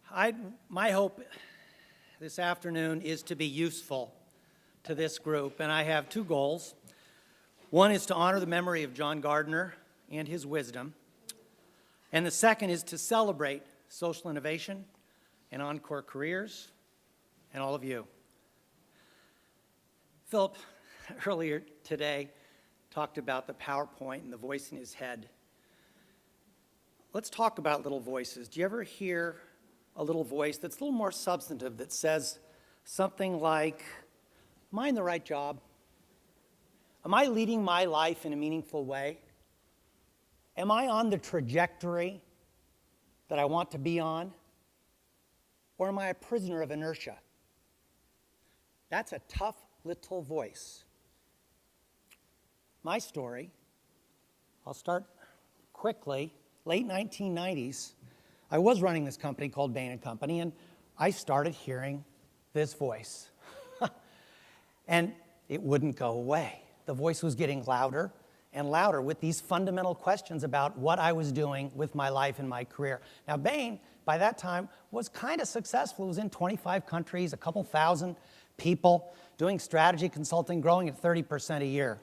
My hope this afternoon is to be useful to this group, and I have two goals. One is to honor the memory of John Gardner and his wisdom, and the second is to celebrate social innovation and encore careers and all of you. Philip, earlier today, talked about the PowerPoint and the voice in his head. Let's talk about little voices. Do you ever hear a little voice that's a little more substantive that says something like, am I in the right job? Am I leading my life in a meaningful way? Am I on the trajectory that I want to be on? Or am I a prisoner of inertia? That's a tough little voice. My story, I'll start quickly. Late 1990s, I was running this company called Bain & Company, and I started hearing this voice. And it wouldn't go away. The voice was getting louder and louder with these fundamental questions about what I was doing with my life and my career. Now, Bain, by that time, was kind of successful. It was in 25 countries, a couple thousand people, doing strategy consulting, growing at 30% a year.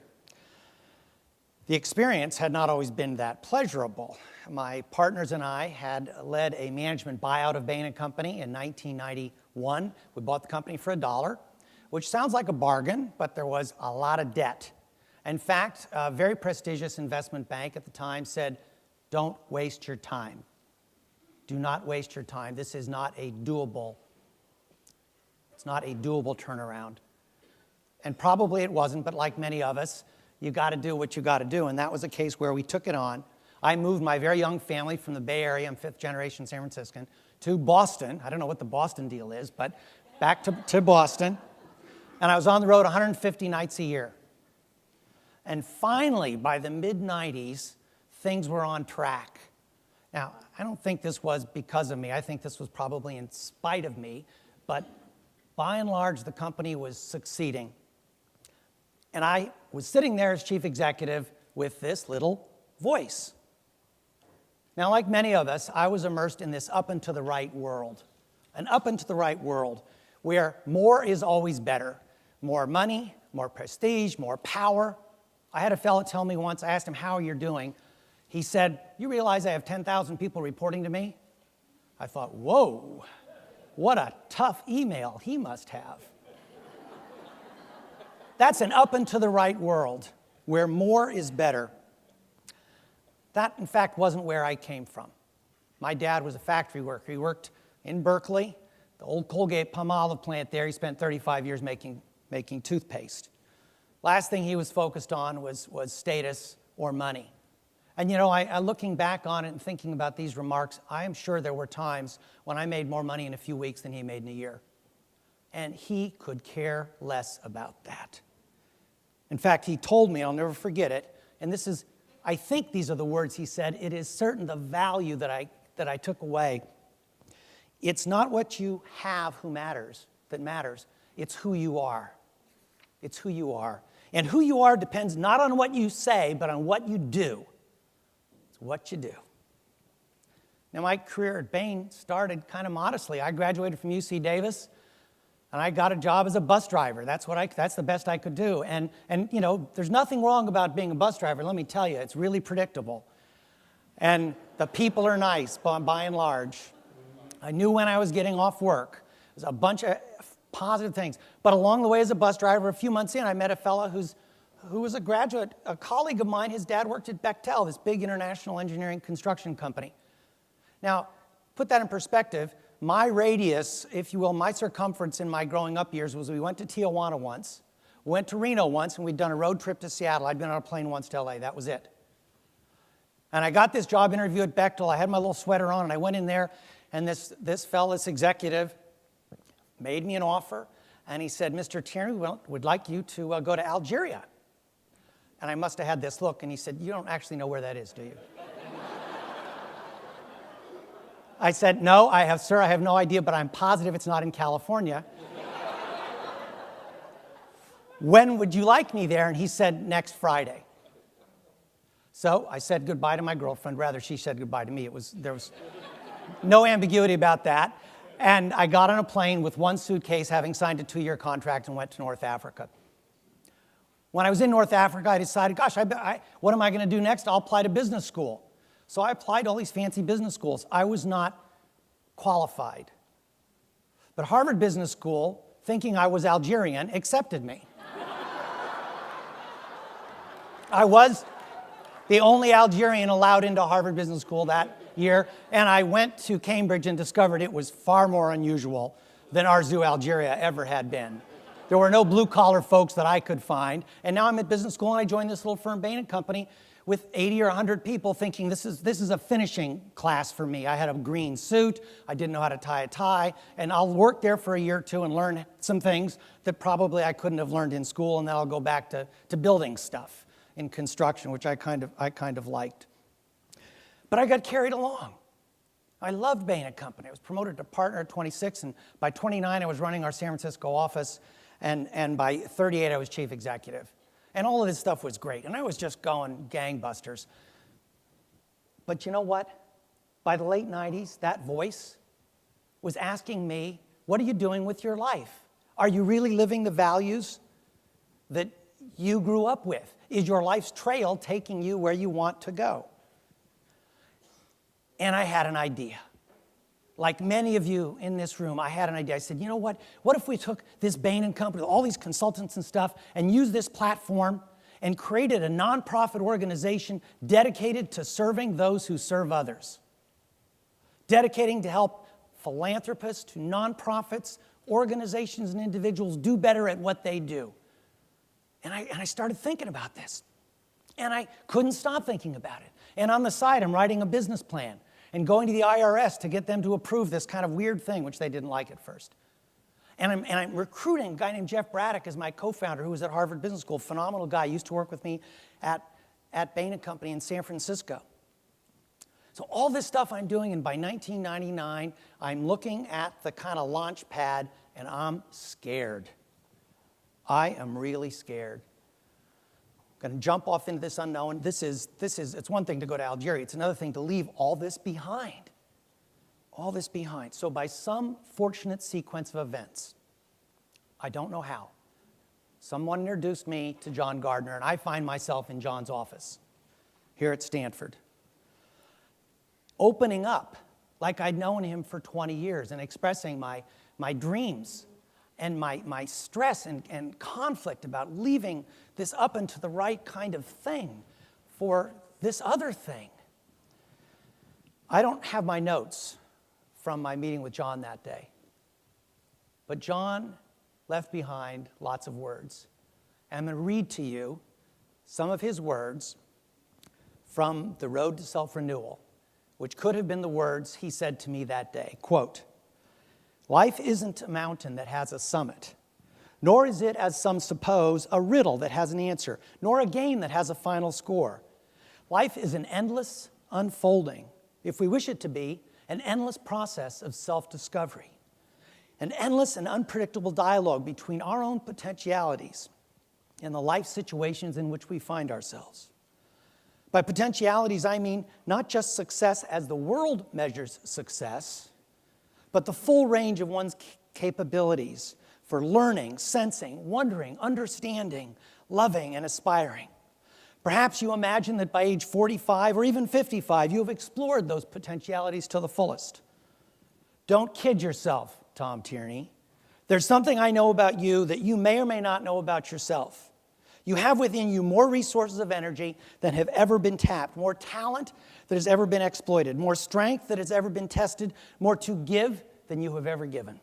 The experience had not always been that pleasurable. My partners and I had led a management buyout of Bain & Company in 1991. We bought the company for $1, which sounds like a bargain, but there was a lot of debt. In fact, a very prestigious investment bank at the time said, don't waste your time. Do not waste your time. This is not a doable, it's not a doable turnaround. And probably it wasn't, but like many of us, you got to do what you got to do, and that was a case where we took it on. I moved my very young family from the Bay Area, I'm fifth generation San Franciscan, to Boston. I don't know what the Boston deal is, but back to Boston. And I was on the road 150 nights a year. And finally, by the mid-90s, things were on track. Now, I don't think this was because of me. I think this was probably in spite of me. But by and large, the company was succeeding. And I was sitting there as chief executive with this little voice. Now, like many of us, I was immersed in this up and to the right world. An up and to the right world where more is always better. More money, more prestige, more power. I had a fellow tell me once, I asked him, how are you doing? He said, you realize I have 10,000 people reporting to me? I thought, whoa, what a tough email he must have. That's an up and to the right world where more is better. That, in fact, wasn't where I came from. My dad was a factory worker. He worked in Berkeley, the old Colgate Palmolive plant there. He spent 35 years making toothpaste. Last thing he was focused on was status or money. And you know, looking back on it and thinking about these remarks, I am sure there were times when I made more money in a few weeks than he made in a year. And he could care less about that. In fact, he told me, I'll never forget it, and this is, I think these are the words he said, it is certain the value that I took away. It's not what you have that matters. It's who you are. It's who you are. And who you are depends not on what you say, but on what you do. It's what you do. Now, my career at Bain started kind of modestly. I graduated from UC Davis, and I got a job as a bus driver. That's the best I could do. And you know, there's nothing wrong about being a bus driver. Let me tell you, it's really predictable. And the people are nice, by and large. I knew when I was getting off work. There's a bunch of positive things. But along the way as a bus driver, a few months in, I met a fellow who was a graduate, a colleague of mine. His dad worked at Bechtel, this big international engineering construction company. Now, put that in perspective. My radius, if you will, my circumference in my growing up years was we went to Tijuana once, went to Reno once, and we'd done a road trip to Seattle. I'd been on a plane once to LA. That was it. And I got this job interview at Bechtel. I had my little sweater on, and I went in there, and this fellow, this executive, made me an offer, and he said, Mr. Tierney, we'd like you to go to Algeria. And I must have had this look, and he said, you don't actually know where that is, do you? I said, no, sir, I have no idea, but I'm positive it's not in California. When would you like me there? And he said, next Friday. So I said goodbye to my girlfriend. Rather, she said goodbye to me. There was no ambiguity about that. And I got on a plane with one suitcase, having signed a 2-year contract, and went to North Africa. When I was in North Africa, I decided, gosh, what am I going to do next? I'll apply to business school. So I applied to all these fancy business schools. I was not qualified. But Harvard Business School, thinking I was Algerian, accepted me. I was the only Algerian allowed into Harvard Business School that year, and I went to Cambridge and discovered it was far more unusual than Arzu, Algeria ever had been. There were no blue-collar folks that I could find, and now I'm at business school and I joined this little firm, Bain & Company, with 80 or 100 people thinking this is a finishing class for me. I had a green suit, I didn't know how to tie a tie, and I'll work there for a year or two and learn some things that probably I couldn't have learned in school, and then I'll go back to building stuff in construction, which I kind of liked. But I got carried along. I loved Bain & Company. I was promoted to partner at 26, and by 29 I was running our San Francisco office, and by 38 I was chief executive. And all of this stuff was great, and I was just going gangbusters. But you know what? By the late 90s, that voice was asking me, what are you doing with your life? Are you really living the values that you grew up with? Is your life's trail taking you where you want to go? And I had an idea. Like many of you in this room, I had an idea. I said, you know what? What if we took this Bain & Company, all these consultants and stuff, and used this platform and created a nonprofit organization dedicated to serving those who serve others? Dedicating to help philanthropists, to nonprofits, organizations, and individuals do better at what they do. And I started thinking about this. And I couldn't stop thinking about it. And on the side, I'm writing a business plan and going to the IRS to get them to approve this kind of weird thing, which they didn't like at first. And I'm recruiting a guy named Jeff Braddock as my co-founder, who was at Harvard Business School, phenomenal guy, used to work with me at Bain & Company in San Francisco. So all this stuff I'm doing, and by 1999, I'm looking at the kind of launch pad, and I'm scared. I am really scared. I'm going to jump off into this unknown. It's one thing to go to Algeria. It's another thing to leave all this behind. All this behind. So by some fortunate sequence of events, I don't know how, someone introduced me to John Gardner, and I find myself in John's office here at Stanford, opening up like I'd known him for 20 years and expressing my dreams and my stress and conflict about leaving this up and to the right kind of thing for this other thing. I don't have my notes from my meeting with John that day, but John left behind lots of words. And I'm going to read to you some of his words from The Road to Self-Renewal, which could have been the words he said to me that day. Quote, "Life isn't a mountain that has a summit, nor is it, as some suppose, a riddle that has an answer, nor a game that has a final score. Life is an endless unfolding, if we wish it to be, an endless process of self-discovery, an endless and unpredictable dialogue between our own potentialities and the life situations in which we find ourselves. By potentialities, I mean not just success as the world measures success, but the full range of one's capabilities for learning, sensing, wondering, understanding, loving, and aspiring. Perhaps you imagine that by age 45 or even 55, you have explored those potentialities to the fullest. Don't kid yourself, Tom Tierney. There's something I know about you that you may or may not know about yourself. You have within you more resources of energy than have ever been tapped, more talent that has ever been exploited, more strength that has ever been tested, more to give than you have ever given.